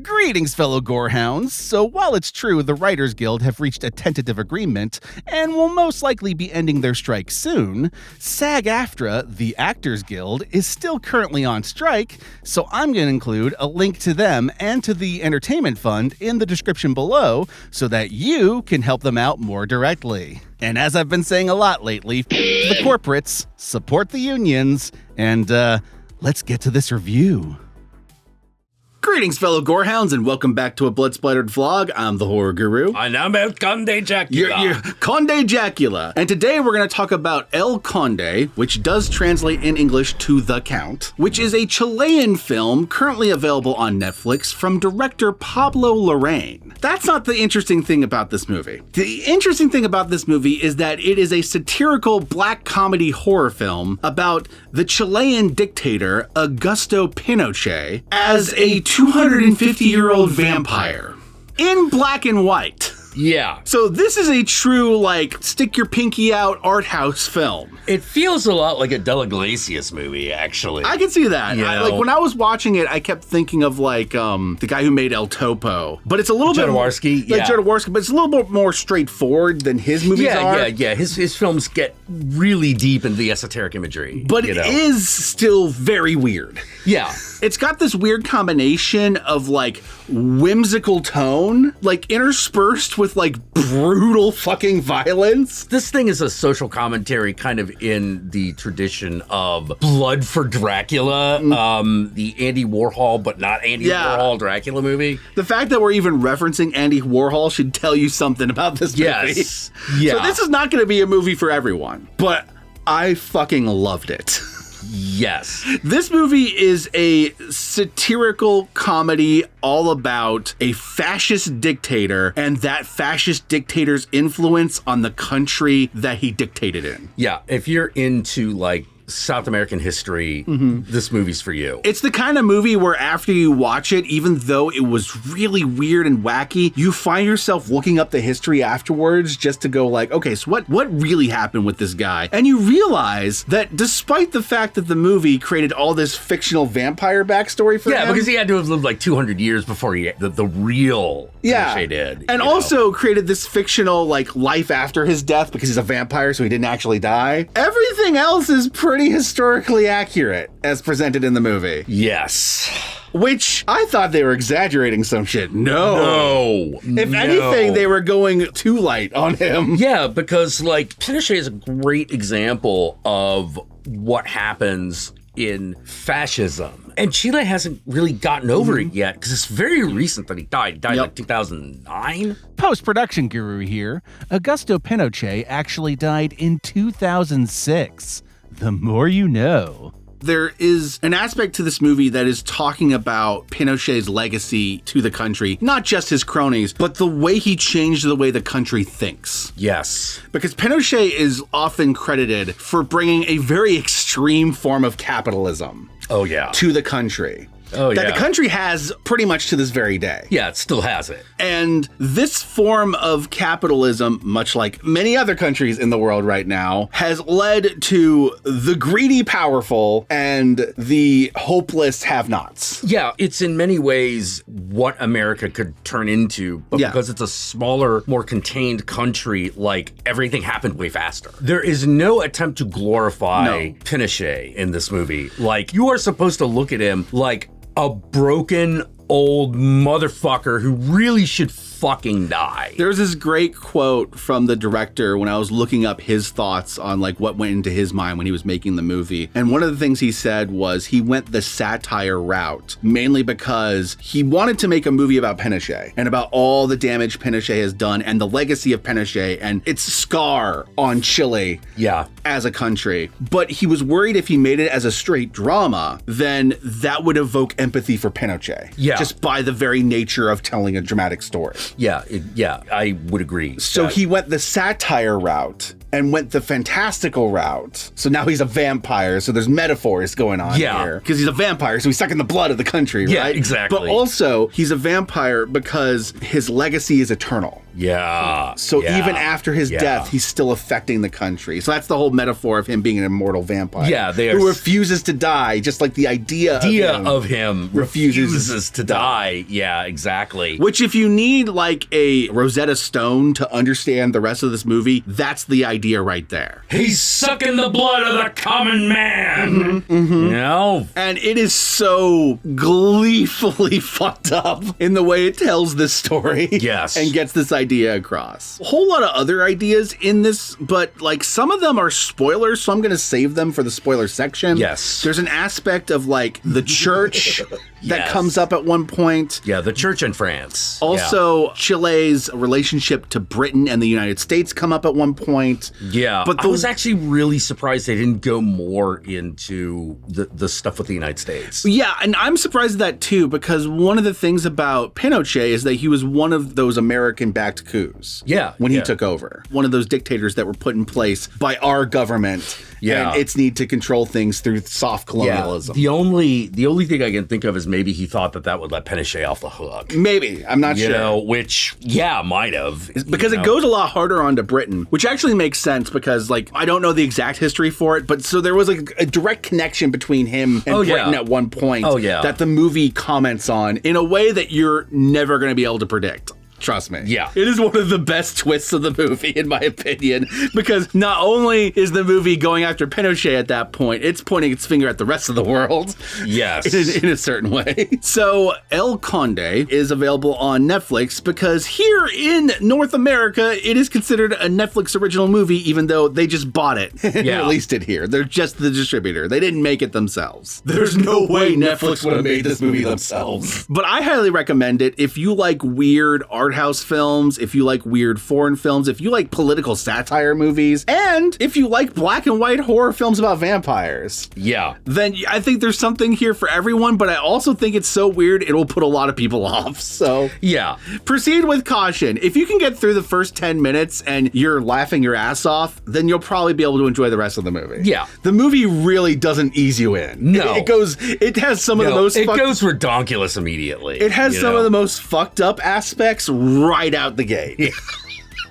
Greetings, fellow Gorehounds. So while it's true the Writers Guild have reached a tentative agreement and will most likely be ending their strike soon, SAG-AFTRA, the Actors Guild, is still currently on strike, so I'm going to include a link to them and to the Entertainment Fund in the description below so that you can help them out more directly. And as I've been saying a lot lately, the corporates, support the unions, and let's get to this review. Greetings, fellow Gorehounds, and welcome back to a Blood Splattered vlog. I'm the Horror Guru. And I'm El Conde Jackula. You're Conde Jackula. And today we're going to talk about El Conde, which does translate in English to The Count, which is a Chilean film currently available on Netflix from director Pablo Larraín. That's not the interesting thing about this movie. The interesting thing about this movie is that it is a satirical black comedy horror film about the Chilean dictator Augusto Pinochet as a 250-year-old vampire in black and white. Yeah. So this is a true, like, stick your pinky out art house film. It feels a lot like a De La Iglesias movie, actually. I can see that. You know? Like, when I was watching it, I kept thinking of, like, the guy who made El Topo. But it's a little bit... Jodorowsky, like Jodorowsky, but it's a little bit more straightforward than his movies are. Yeah. His films get really deep into the esoteric imagery. But it is still very weird. Yeah. It's got this weird combination of, like, whimsical tone, like, interspersed with, like, brutal fucking violence. This thing is a social commentary kind of in the tradition of Blood for Dracula, the Andy Warhol, but not Andy Warhol Dracula movie. The fact that we're even referencing Andy Warhol should tell you something about this movie. Yes. Yeah. So this is not going to be a movie for everyone, but I fucking loved it. Yes. This movie is a satirical comedy all about a fascist dictator and that fascist dictator's influence on the country that he dictated in. Yeah, if you're into, like, South American history, this movie's for you. It's the kind of movie where after you watch it, even though it was really weird and wacky, you find yourself looking up the history afterwards just to go like, okay, so what really happened with this guy? And you realize that despite the fact that the movie created all this fictional vampire backstory for him. Yeah, because he had to have lived like 200 years before the real Pinochet did. And also created this fictional like life after his death because he's a vampire, so he didn't actually die. Everything else is pretty historically accurate as presented in the movie. Yes. Which I thought they were exaggerating some shit. No. If anything, they were going too light on him. Yeah, because like Pinochet is a great example of what happens in fascism. And Chile hasn't really gotten over it yet because it's very recent that he died. He died like 2009. Post-production guru here. Augusto Pinochet actually died in 2006. The more you know. There is an aspect to this movie that is talking about Pinochet's legacy to the country, not just his cronies, but the way he changed the way the country thinks. Yes. Because Pinochet is often credited for bringing a very extreme form of capitalism to the country. That the country has pretty much to this very day. Yeah, it still has it. And this form of capitalism, much like many other countries in the world right now, has led to the greedy powerful and the hopeless have-nots. Yeah, it's in many ways what America could turn into, but because it's a smaller, more contained country, like everything happened way faster. There is no attempt to glorify Pinochet in this movie. Like, you are supposed to look at him like a broken old motherfucker who really should fucking die. There's this great quote from the director when I was looking up his thoughts on like what went into his mind when he was making the movie. And one of the things he said was he went the satire route, mainly because he wanted to make a movie about Pinochet and about all the damage Pinochet has done and the legacy of Pinochet and its scar on Chile as a country. But he was worried if he made it as a straight drama, then that would evoke empathy for Pinochet. Just by the very nature of telling a dramatic story. Yeah, I would agree. So he went the satire route and went the fantastical route. So now he's a vampire. So there's metaphors going on here. Because he's a vampire, so he's sucking the blood of the country, right? Yeah, exactly. But also, he's a vampire because his legacy is eternal. Yeah. So even after his death, he's still affecting the country. So that's the whole metaphor of him being an immortal vampire. Yeah, who refuses to die, just like the idea of him refuses to die. Yeah, exactly. Which, if you need like a Rosetta Stone to understand the rest of this movie, that's the idea right there. He's sucking the blood of the common man. You know? And it is so gleefully fucked up in the way it tells this story. Yes. And gets this idea across. A whole lot of other ideas in this, but like some of them are spoilers, so I'm going to save them for the spoiler section. Yes. There's an aspect of like the church that comes up at one point. Yeah, the church in France. Also, Chile's relationship to Britain and the United States come up at one point. Yeah, but I was actually really surprised they didn't go more into the stuff with the United States. Yeah, and I'm surprised at that too, because one of the things about Pinochet is that he was one of those American-backed coups. Yeah. When he took over. One of those dictators that were put in place by our government. Yeah. And its need to control things through soft colonialism. Yeah. The only thing I can think of is maybe he thought that would let Pinochet off the hook. Maybe. I'm not sure. You know, which, might have. Because it goes a lot harder onto Britain, which actually makes sense because, like, I don't know the exact history for it, but so there was like a direct connection between him and Britain at one point that the movie comments on in a way that you're never going to be able to predict. Trust me. Yeah. It is one of the best twists of the movie, in my opinion, because not only is the movie going after Pinochet at that point, it's pointing its finger at the rest of the world. Yes. In a certain way. So, El Conde is available on Netflix because here in North America, it is considered a Netflix original movie, even though they just bought it and released it here. They're just the distributor. They didn't make it themselves. There's no way Netflix would have made this movie themselves. But I highly recommend it if you like weird art house films, if you like weird foreign films, if you like political satire movies, and if you like black and white horror films about vampires. Yeah. Then I think there's something here for everyone, but I also think it's so weird it'll put a lot of people off. So yeah. Proceed with caution. If you can get through the first 10 minutes and you're laughing your ass off, then you'll probably be able to enjoy the rest of the movie. Yeah. The movie really doesn't ease you in. No. It has some of the most it goes redonkulous immediately. It has some of the most fucked up aspects right out the gate. Yeah.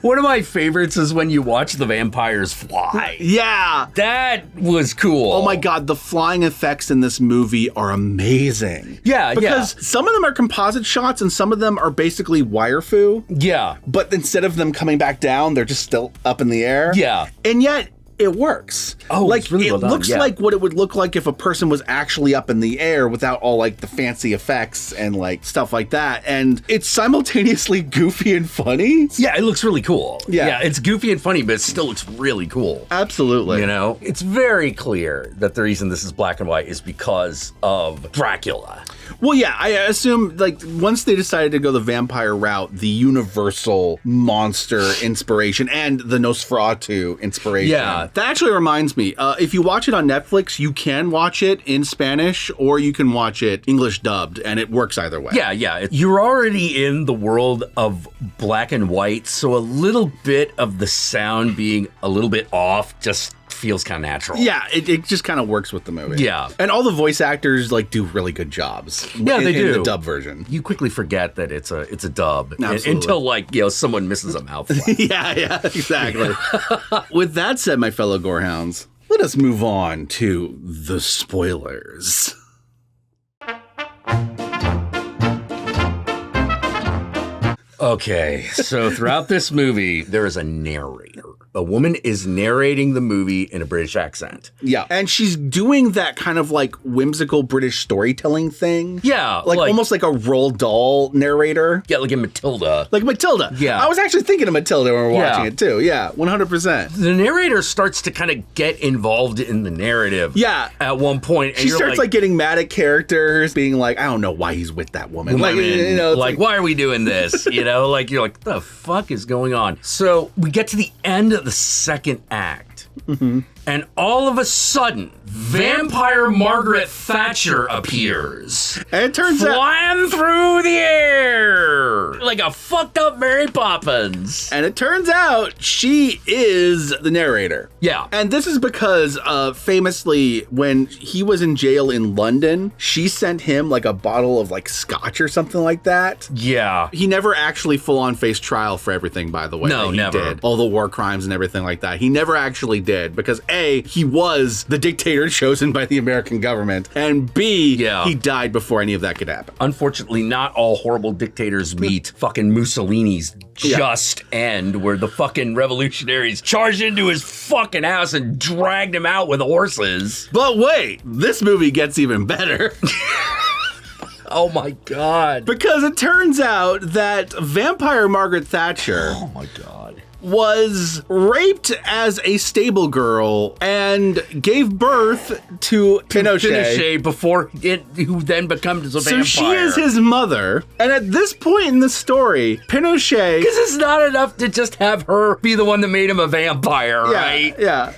One of my favorites is when you watch the vampires fly. Yeah. That was cool. Oh my God, the flying effects in this movie are amazing. Yeah, because some of them are composite shots and some of them are basically wire fu. Yeah. But instead of them coming back down, they're just still up in the air. Yeah. And yet, it works. Oh, like it's really it well done. looks like what it would look like if a person was actually up in the air without all like the fancy effects and like stuff like that. And it's simultaneously goofy and funny. Yeah, it looks really cool. Yeah, it's goofy and funny, but it still looks really cool. Absolutely. You know, it's very clear that the reason this is black and white is because of Dracula. Well, yeah, I assume like once they decided to go the vampire route, the Universal monster inspiration and the Nosferatu inspiration. Yeah. That actually reminds me, if you watch it on Netflix, you can watch it in Spanish or you can watch it English dubbed, and it works either way. Yeah. You're already in the world of black and white, so a little bit of the sound being a little bit off just feels kind of natural. Yeah, it just kind of works with the movie. Yeah. And all the voice actors like do really good jobs. Yeah, they do. In the dub version. You quickly forget that it's a dub. Absolutely. Until like, someone misses a mouthful. Yeah, exactly. With that said, my fellow Gorehounds, let us move on to the spoilers. Okay, so throughout this movie, there is a narrator. A woman is narrating the movie in a British accent. Yeah. And she's doing that kind of like whimsical British storytelling thing. Yeah. Like almost like a Roald Dahl narrator. Yeah, like in Matilda. Like Matilda. Yeah. I was actually thinking of Matilda when we were watching it too. Yeah, 100%. The narrator starts to kind of get involved in the narrative. Yeah. At one point. And she starts like getting mad at characters, being like, I don't know why he's with that woman. Like, why are we doing this? You're like, what the fuck is going on? So we get to the end of the second act. Mm-hmm. And all of a sudden, vampire Margaret Thatcher appears. And it turns flying through the air. like a fucked up Mary Poppins. And it turns out she is the narrator. Yeah. And this is because famously when he was in jail in London, she sent him like a bottle of like scotch or something like that. Yeah. He never actually full on faced trial for everything, by the way. No, that he never. Did. All the war crimes and everything like that. He never actually did because A, he was the dictator chosen by the American government, and B, he died before any of that could happen. Unfortunately, not all horrible dictators meet fucking Mussolini's just end, where the fucking revolutionaries charged into his fucking house and dragged him out with horses. But wait, this movie gets even better. Oh my God. Because it turns out that vampire Margaret Thatcher was raped as a stable girl and gave birth to Pinochet before who then becomes a vampire. So she is his mother. And at this point in the story, Pinochet... Because it's not enough to just have her be the one that made him a vampire, right? Yeah.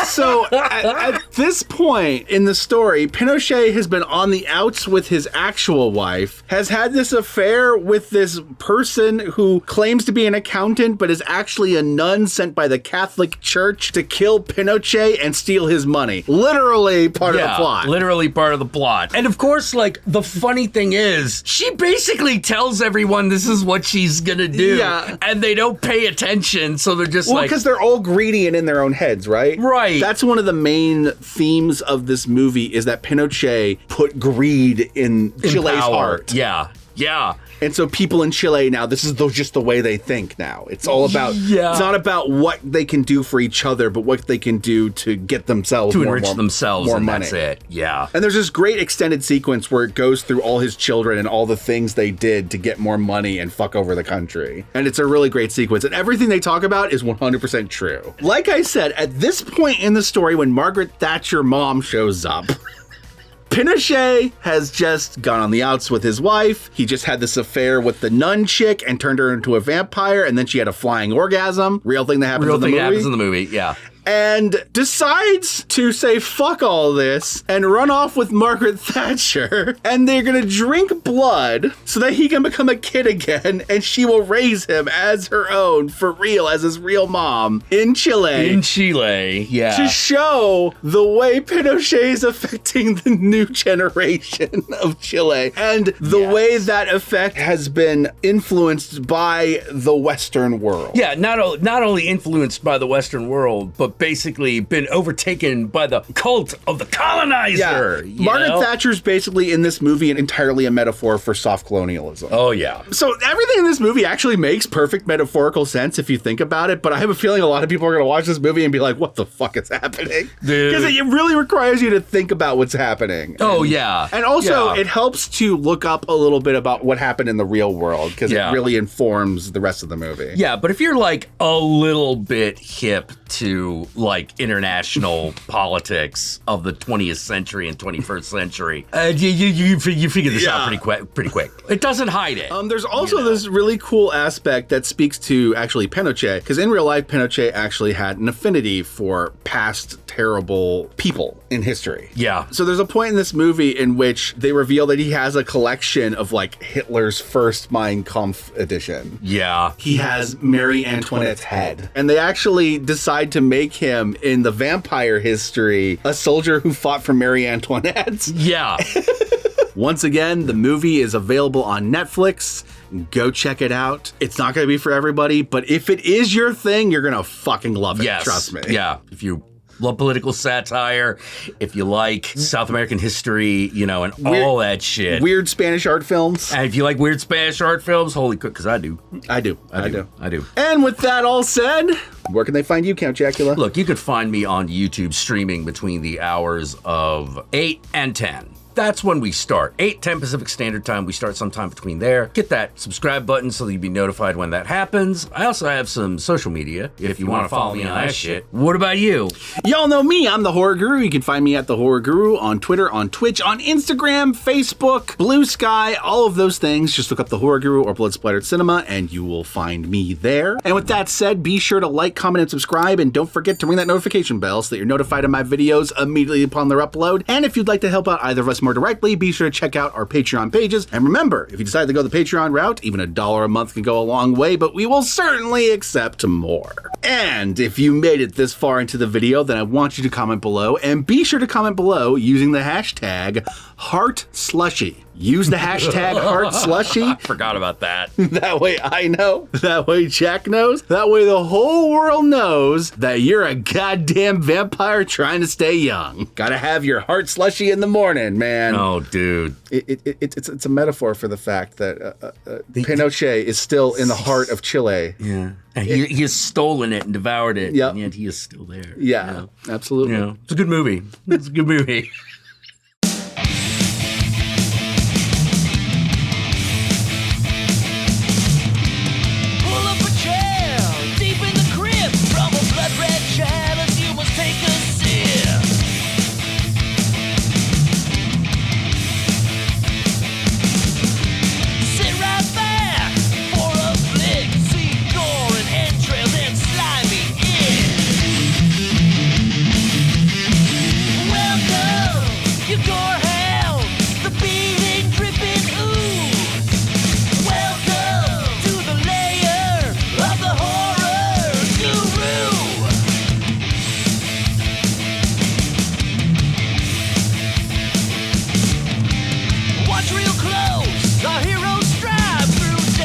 So at this point in the story, Pinochet has been on the outs with his actual wife, has had this affair with this person who claims to be an accountant, but is actually a nun sent by the Catholic Church to kill Pinochet and steal his money. Literally part of the plot. Literally part of the plot. And of course, like, the funny thing is, she basically tells everyone this is what she's gonna do. Yeah. And they don't pay attention, so they're just like... because they're all greedy and in their own heads, right? Right. That's one of the main themes of this movie is that Pinochet put greed in Chile's heart. Yeah. Yeah. And so people in Chile now, this is just the way they think now. It's all about, it's not about what they can do for each other, but what they can do to get themselves to enrich themselves, more and money. That's it. Yeah. And there's this great extended sequence where it goes through all his children and all the things they did to get more money and fuck over the country. And it's a really great sequence. And everything they talk about is 100% true. Like I said, at this point in the story, when Margaret Thatcher mom shows up, Pinochet has just gone on the outs with his wife. He just had this affair with the nun chick and turned her into a vampire, and then she had a flying orgasm. Real thing that happens in the movie. Happens in the movie, yeah. And decides to say fuck all this and run off with Margaret Thatcher, and they're gonna drink blood so that he can become a kid again, and she will raise him as her own, for real, as his real mom, in Chile. In Chile, yeah. To show the way Pinochet is affecting the new generation of Chile, and the way that effect has been influenced by the Western world. Yeah, not only influenced by the Western world, but basically been overtaken by the cult of the colonizer. Yeah. Margaret Thatcher's basically in this movie entirely a metaphor for soft colonialism. Oh, yeah. So everything in this movie actually makes perfect metaphorical sense if you think about it, but I have a feeling a lot of people are going to watch this movie and be like, what the fuck is happening? Because it really requires you to think about what's happening. Oh, yeah. And also, it helps to look up a little bit about what happened in the real world, because it really informs the rest of the movie. Yeah, but if you're like a little bit hip to like international politics of the 20th century and 21st century, you figure this out pretty quick. It doesn't hide it. There's also this really cool aspect that speaks to actually Pinochet, because in real life, Pinochet actually had an affinity for past terrible people in history. Yeah. So there's a point in this movie in which they reveal that he has a collection of like Hitler's first Mein Kampf edition. Yeah. He has Marie Antoinette's head. And they actually decide to make him, in the vampire history, a soldier who fought for Marie Antoinette. Yeah. Once again, the movie is available on Netflix. Go check it out. It's not going to be for everybody, but if it is your thing, you're going to fucking love it. Yes. Trust me. Yeah. If you love political satire, if you like South American history, and all that shit. Weird Spanish art films. And if you like weird Spanish art films, holy cook, because I do. I do. And with that all said, where can they find you, Count Jackula? Look, you could find me on YouTube streaming between the hours of 8 and 10. That's when we start. 8-10 Pacific Standard Time. We start sometime between there. Get that subscribe button so that you'll be notified when that happens. I also have some social media if you want to follow me on that shit. What about you? Y'all know me. I'm the Horror Guru. You can find me at the Horror Guru on Twitter, on Twitch, on Instagram, Facebook, Blue Sky, all of those things. Just look up the Horror Guru or Blood Splattered Cinema and you will find me there. And with that said, be sure to like, comment, and subscribe, and don't forget to ring that notification bell so that you're notified of my videos immediately upon their upload. And if you'd like to help out either of us more directly, be sure to check out our Patreon pages. And remember, if you decide to go the Patreon route, even $1 a month can go a long way, but we will certainly accept more. And if you made it this far into the video, then I want you to comment below, and be sure to comment below using the hashtag HeartSlushy. Use the hashtag HeartSlushy. I forgot about that. That way I know. That way Jack knows. That way the whole world knows that you're a goddamn vampire trying to stay young. Gotta have your heart slushy in the morning, man. Oh, dude. It's a metaphor for the fact that Pinochet is still in the heart of Chile. Yeah. And he has stolen it and devoured it, Yep. and yet he is still there. Yeah, absolutely. It's a good movie. It's a good movie.